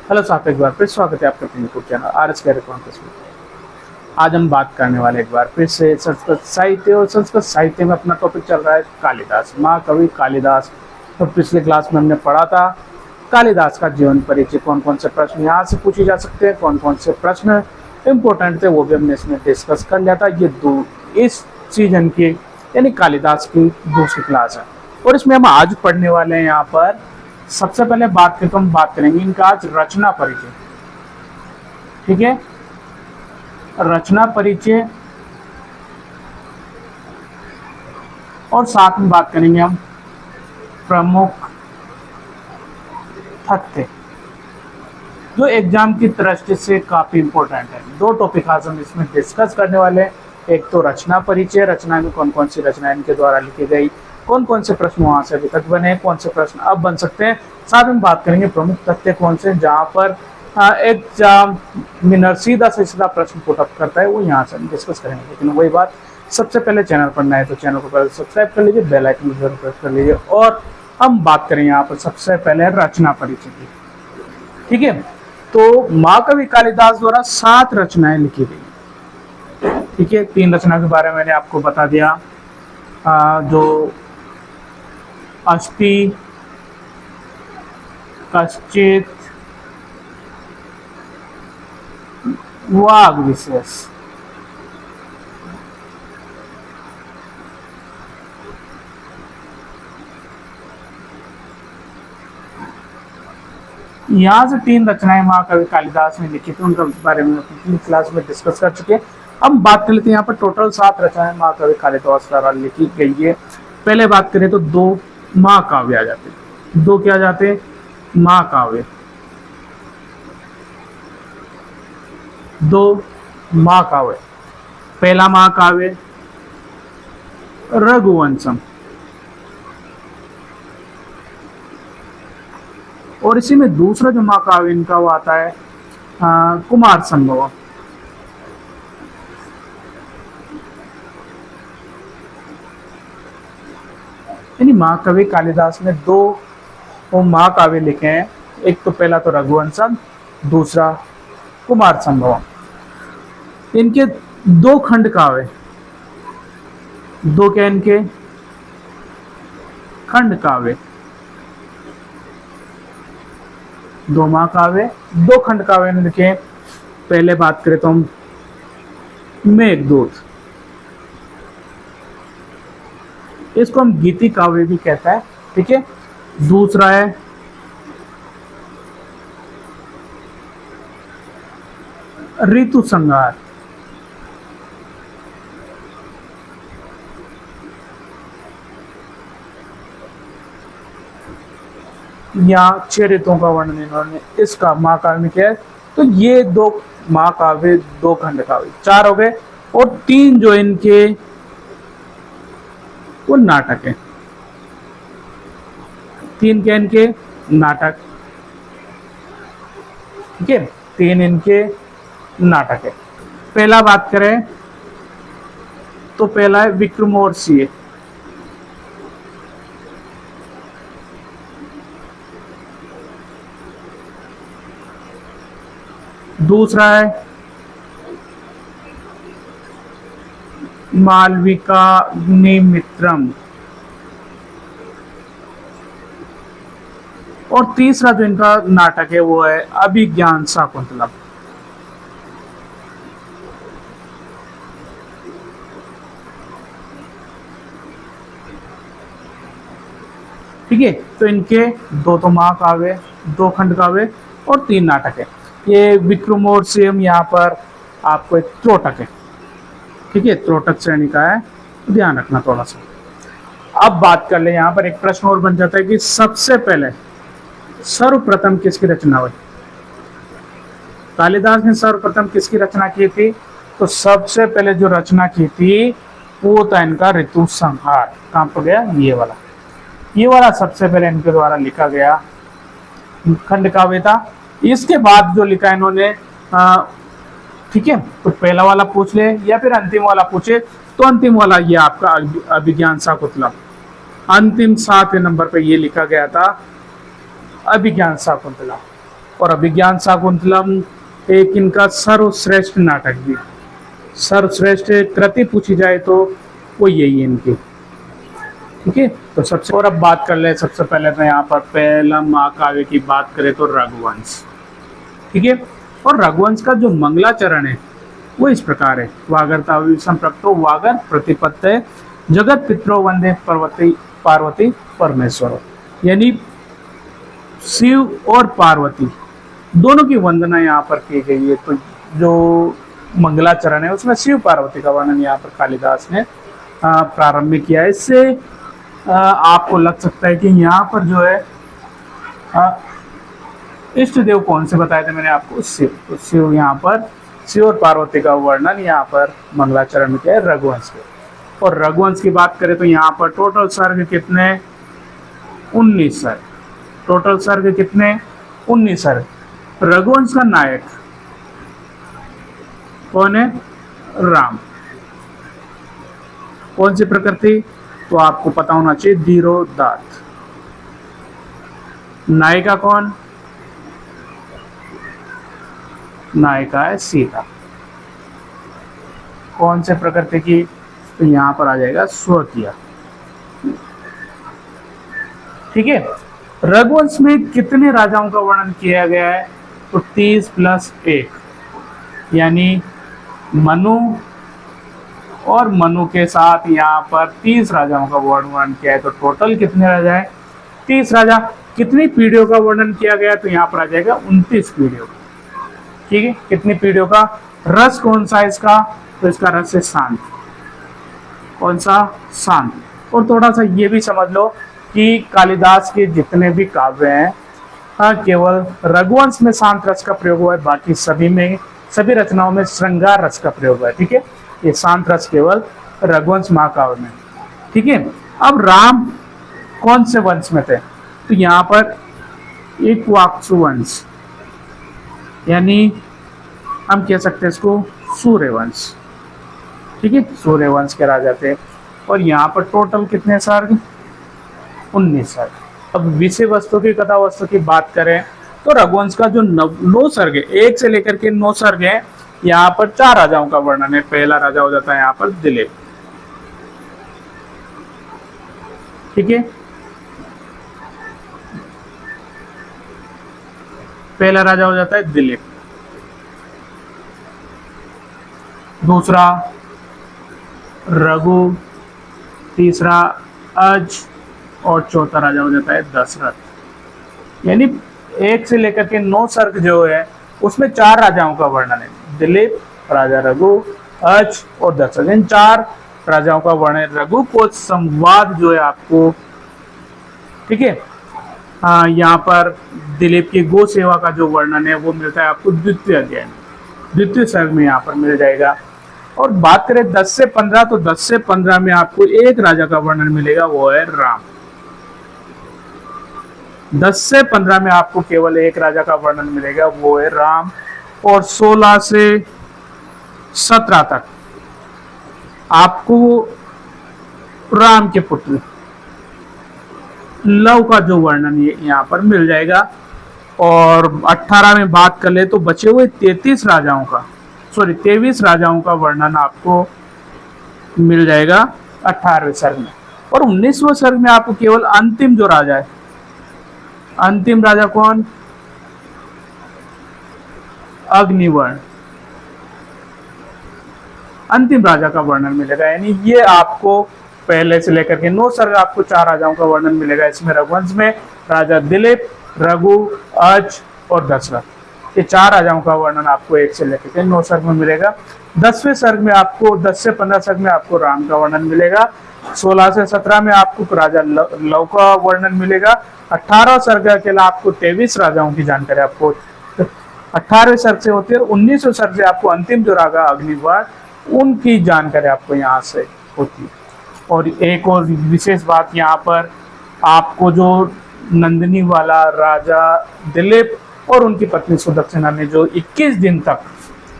Hello साहब, एक बार फिर स्वागत है आपके अपने YouTube channel R S career contest में। आज हम बात करने वाले एक बार फिर से संस्कृत साहित्य, और संस्कृत साहित्य में अपना टॉपिक चल रहा है कालिदास, महाकवि कालिदास। तो पिछले क्लास में हमने पढ़ा था कालिदास का जीवन परिचय, कौन कौन से प्रश्न यहाँ से पूछे जा सकते हैं, कौन कौन से प्रश्न इम्पोर्टेंट थे, वो भी हमने इसमें डिस्कस कर लिया था। ये इस सीजन की यानी कालिदास की दूसरी क्लास है, और इसमें हम आज पढ़ने वाले हैं यहाँ पर सबसे पहले हम बात करेंगे इनका आज रचना परिचय। ठीक है, रचना परिचय, और साथ में बात करेंगे हम प्रमुख तथ्य, जो एग्जाम की दृष्टि से काफी इंपॉर्टेंट है। दो टॉपिक आज हम इसमें डिस्कस करने वाले हैं। एक तो रचना परिचय, रचना में कौन कौन सी रचनाएं इनके द्वारा लिखी गई, कौन कौन से प्रश्न वहां से अभी तक बने, कौन से प्रश्न अब बन सकते हैं। साथ में बात करेंगे प्रमुख तथ्य कौन से, जहां पर एग्जामिनर सीधा से सीधा प्रश्न पुट अप करता है, वो यहाँ से हम डिस्कस करेंगे। लेकिन वही बात, सबसे पहले चैनल पर नए तो चैनल को पहले सब्सक्राइब कर लीजिए, बेल आइकन जरूर प्रेस कर लीजिए। और हम बात करें यहाँ पर सबसे पहले रचना परिचय की। ठीक है, तो महाकवि कालिदास द्वारा 7 रचनाएं लिखी गई। ठीक है, 3 रचना के बारे में मैंने आपको बता दिया, जो अस्ति, कश्चित, वाग विशेष। यहाँ से 3 रचनाएं महाकवि कालिदास ने लिखी थी, उनके बारे में पिछली क्लास में डिस्कस कर चुके हैं। अब बात कर लेते हैं यहाँ पर टोटल 7 रचनाएं महाकवि कालिदास द्वारा लिखी गई है। पहले बात करें तो 2 महाकाव्य आ जाते हैं। 2 क्या जाते हैं? महाकाव्य। 2 महाकाव्य। पहला महाकाव्य रघुवंशम, और इसी में दूसरा जो महाकाव्य इनका वो आता है कुमार संभवम। यानी महाकवि कालिदास ने 2 महाकाव्य लिखे हैं। एक तो पहला तो रघुवंशम, दूसरा कुमार संभवम। इनके 2 खंड काव्य, 2 क्या इनके खंड काव्य, 2 महाकाव्य, 2 खंड काव्य ने लिखे। पहले बात करें तो हम मेघदूत, इसको हम गीति काव्य भी कहता है। ठीक है, दूसरा है ऋतु संहार, या 6 ऋतुओं का वर्णन इन्होंने इसका महाकाव्य में किया है। तो ये 2 महाकाव्य, 2 खंड काव्य, 4 हो गए। और 3 जो इनके वो नाटक है। 3 क्या इनके नाटक। ठीक है, 3 इनके नाटक है। पहला बात करें तो पहला है विक्रमोर्वशीय। दूसरा है मालविकाग्निमित्रम, और तीसरा जो इनका नाटक है वो है अभिज्ञान शाकुंतलम। ठीक है, तो इनके 2 तो महाकाव्य, 2 खंड काव्य और 3 नाटक है। ये विक्रमोर्वशीयम यहाँ पर आपको एक त्रोटक है। ठीक है, त्रोटक श्रेणी का है, ध्यान रखना थोड़ा सा। अब बात कर ले, यहाँ पर एक प्रश्न और बन जाता है कि सबसे पहले सर्वप्रथम किसकी रचना हुई? कालिदास ने सर्वप्रथम किसकी रचना की थी? तो सबसे पहले जो रचना की थी वो था इनका ऋतु संहार। कहां पर गया? ये वाला सबसे पहले इनके द्वारा लिखा गया खंड काव्य था। इसके बाद जो लिखा इन्होंने, ठीक है, तो पहला वाला पूछ ले या फिर अंतिम वाला पूछे, तो अंतिम वाला ये आपका अभिज्ञान शाकुंतलम। अंतिम 7वें नंबर पे ये लिखा गया था अभिज्ञान शाकुंतलम। और अभिज्ञान शाकुंतलम एक इनका सर्वश्रेष्ठ नाटक भी, सर्वश्रेष्ठ कृति पूछी जाए तो वो यही है इनकी। ठीक है, तो सबसे और अब बात कर ले सबसे पहले तो यहाँ पर पहला महाकाव्य की बात करें तो रघुवंश। ठीक है, और रघुवंश का जो मंगलाचरण है वो इस प्रकार है। वागर्तावि संप्रक्तो वागर प्रतिपत्ते जगत पितरो वंदे पार्वती पार्वती परमेश्वर, यानी शिव और पार्वती दोनों की वंदना यहाँ पर की गई है। तो जो मंगलाचरण है उसमें शिव पार्वती का वर्णन यहाँ पर कालिदास ने प्रारंभ में किया है। इससे आपको लग सकता है कि यहाँ पर जो है इष्ट देव कौन से बताए थे मैंने आपको, शिव। तो शिव यहाँ पर शिव और पार्वती का वर्णन यहाँ पर मंगलाचरण में किया है रघुवंश के। और रघुवंश की बात करें तो यहाँ पर टोटल सर्ग कितने, 19 सर्ग। टोटल सर्ग कितने, 19 सर्ग। रघुवंश का नायक कौन है, राम। कौन सी प्रकृति, तो आपको पता होना चाहिए धीरोदात्त। नायिका कौन, नायिका है सीता। कौन से प्रकृति की, तो यहां पर आ जाएगा स्वकीय। ठीक है, रघुवंश में कितने राजाओं का वर्णन किया गया है, तो 30 + 1, यानी मनु और मनु के साथ यहाँ पर 30 राजाओं का वर्णन किया है। तो टोटल कितने राजा है, 30 राजा। कितनी पीढ़ियों का वर्णन किया गया, तो यहाँ पर आ जाएगा 29 पीढ़ियों। ठीक है, कितनी पीढ़ियों का। रस कौन सा है इसका, तो इसका रस है शांत। कौन सा, शांत। और थोड़ा सा ये भी समझ लो कि कालिदास के जितने भी काव्य हैं, केवल रघुवंश में शांत रस का प्रयोग हुआ है, बाकी सभी रचनाओं में श्रृंगार रस का प्रयोग हुआ है। ठीक है, ये शांत रस केवल रघुवंश महाकाव्य में। ठीक है, अब राम कौन से वंश में थे, तो यहाँ पर इक्ष्वाकु वंश, यानी हम कह सकते हैं इसको सूर्यवंश। ठीक है, सूर्यवंश के राजा थे। और यहाँ पर टोटल कितने सर्ग, 19 सर्ग। अब विषय वस्तु की, कथा वस्तु की बात करें तो रघुवंश का जो 9 सर्ग है, 1 से लेकर के 9 सर्ग है, यहाँ पर 4 राजाओं का वर्णन है। पहला राजा हो जाता है यहाँ पर दिलीप। ठीक है, पहला राजा हो जाता है दिलीप। दूसरा रघु, तीसरा अज, और चौथा राजा हो जाता है दशरथ। यानी 1 से लेकर के 9 सर्ग जो है उसमें 4 राजाओं का वर्णन है। दिलीप, राजा रघु, अज और दशरथ, इन 4 राजाओं का वर्णन। रघु को संवाद जो है आपको, ठीक है, यहाँ पर दिलीप की गो सेवा का जो वर्णन है वो मिलता है आपको द्वितीय अध्याय, द्वितीय सर्ग में यहाँ पर मिल जाएगा। और बात करें 10 से 15, तो 10 से 15 में आपको एक राजा का वर्णन मिलेगा, वो है राम। 10 से 15 में आपको केवल एक राजा का वर्णन मिलेगा, वो है राम। और 16 से 17 तक आपको राम के पुत्र लव का जो वर्णन यहाँ पर मिल जाएगा। और 18 में बात कर ले तो बचे हुए 23 राजाओं का वर्णन आपको मिल जाएगा 18वें सर्ग में। और 19वें सर्ग में आपको केवल अंतिम जो राजा है, अंतिम राजा कौन, अग्निवर्ण, अंतिम राजा का वर्णन मिलेगा। यानी ये आपको पहले से लेकर के 9 सर्ग आपको 4 राजाओं का वर्णन मिलेगा। इसमें रघुवंश में राजा दिलीप, रघु, अज और दशरथ, ये 4 राजाओं का वर्णन आपको 1 से लेकर के 9 सर्ग में मिलेगा। 10वें सर्ग में आपको 10 से 15 सर्ग में आपको राम का वर्णन मिलेगा। 16 से 17 में आपको राजा लव का वर्णन मिलेगा। 18 सर्ग अकेला आपको 23 राजाओं की जानकारी आपको 18वें सर्ग से होती है। 19वें सर्ग से आपको अंतिम जो राजा अग्निवर्ण, उनकी जानकारी आपको यहाँ से होती है। और एक और विशेष बात यहाँ पर, आपको जो नंदिनी वाला राजा दिलीप और उनकी पत्नी सुदक्षिणा ने जो 21 दिन तक,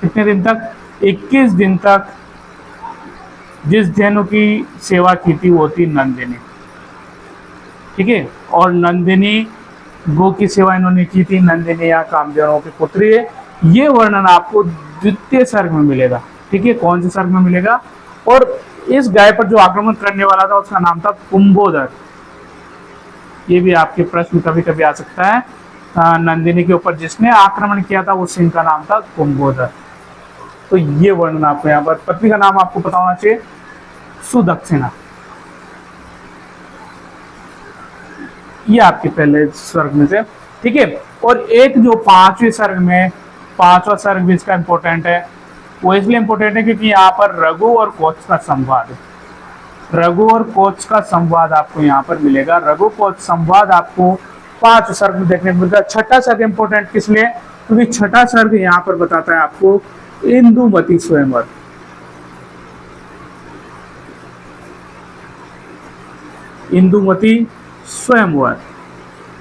कितने दिन तक, 21 दिन तक जिस धेनु की सेवा की थी वो थी नंदिनी। ठीक है, और नंदिनी गो की सेवा इन्होंने की थी, नंदिनी या कामदेवों की पुत्री है। ये वर्णन आपको द्वितीय सर्ग में मिलेगा। ठीक है, कौन से सर्ग में मिलेगा? और इस गाय पर जो आक्रमण करने वाला था उसका नाम था कुंभोदर। ये भी आपके प्रश्न कभी कभी आ सकता है। नंदिनी के ऊपर जिसने आक्रमण किया था उस सिंह का नाम था कुंभोदर। तो ये वर्णन आपको यहाँ पर, पत्नी का नाम आपको पता होना चाहिए, सुदक्षिणा। ये आपके पहले सर्ग में से। ठीक है, और एक जो पांचवें सर्ग में, पांचवा सर्ग भी इसका इंपॉर्टेंट है। वो इसलिए इंपॉर्टेंट है क्योंकि यहाँ पर रघु और कोच का संवाद है। रघु और कोच का संवाद आपको यहाँ पर मिलेगा। रघु कोच संवाद आपको 5 सर्ग में देखने को मिलता है। छठा सर्ग इंपॉर्टेंट किस लिए? क्योंकि छठा सर्ग यहाँ पर बताता है आपको इंदुमती स्वयंवर। इंदुमती स्वयंवर,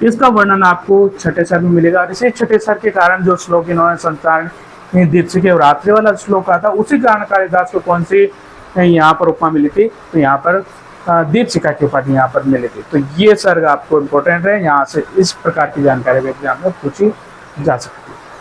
इसका वर्णन आपको छठे सर्ग में मिलेगा। इसी छठे सर्ग के कारण जो श्लोक इन्होंने संसार में दीप्सिका और रात्रि वाला श्लोक आता, उसी कारण कालिदास को कौन सी यहाँ पर उपमा मिली थी? तो यहाँ पर दीपशिखा की उपाधि यहाँ पर मिली थी। तो ये सर्ग आपको इम्पोर्टेंट है, यहाँ से इस प्रकार की जानकारी एग्जाम में पूछी जा सकती है।